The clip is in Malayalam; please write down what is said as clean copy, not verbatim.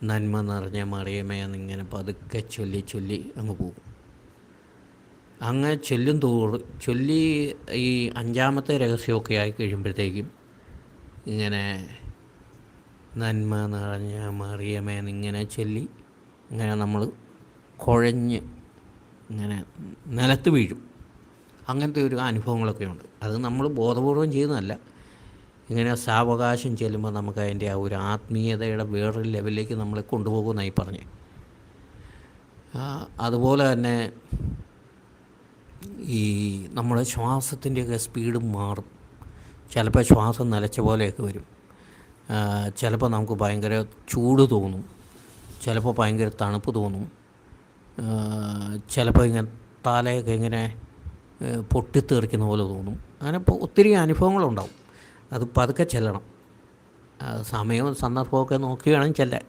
നന്മ നിറഞ്ഞ മറിയമേ എന്നിങ്ങനെ പതുക്കെ ചൊല്ലി ചൊല്ലി അങ്ങ് പോകും. അങ്ങ് ചൊല്ലും ചൊല്ലി ഈ അഞ്ചാമത്തെ രഹസ്യമൊക്കെ ആയി കഴിയുമ്പോഴത്തേക്കും ഇങ്ങനെ നന്മ നിറഞ്ഞ മറിയമേ എന്നിങ്ങനെ ചൊല്ലി ഇങ്ങനെ നമ്മൾ കുഴഞ്ഞ് ഇങ്ങനെ നിലത്ത് വീഴും. അങ്ങനത്തെ ഒരു അനുഭവങ്ങളൊക്കെ ഉണ്ട്. അത് നമ്മൾ ബോധപൂർവം ചെയ്യുന്നതല്ല. ഇങ്ങനെ സാവകാശം ചെല്ലുമ്പോൾ നമുക്ക് അതിൻ്റെ ആ ഒരു ആത്മീയതയുടെ വേറൊരു ലെവലിലേക്ക് നമ്മളെ കൊണ്ടുപോകുമെന്നായി പറഞ്ഞ്. അതുപോലെ തന്നെ ഈ നമ്മുടെ ശ്വാസത്തിൻ്റെയൊക്കെ സ്പീഡും മാറും. ചിലപ്പോൾ ശ്വാസം നിലച്ച പോലെയൊക്കെ വരും. ചിലപ്പോൾ നമുക്ക് ഭയങ്കര ചൂട് തോന്നും, ചിലപ്പോൾ ഭയങ്കര തണുപ്പ് തോന്നും, ചിലപ്പോൾ ഇങ്ങനെ തലയൊക്കെ ഇങ്ങനെ പൊട്ടിത്തെറിക്കുന്ന പോലെ തോന്നും. അങ്ങനെ ഒത്തിരി അനുഭവങ്ങളുണ്ടാവും. അത് പതുക്കെ ചെല്ലണം. സമയവും സന്ദർഭമൊക്കെ നോക്കി വേണം ചെല്ലാൻ.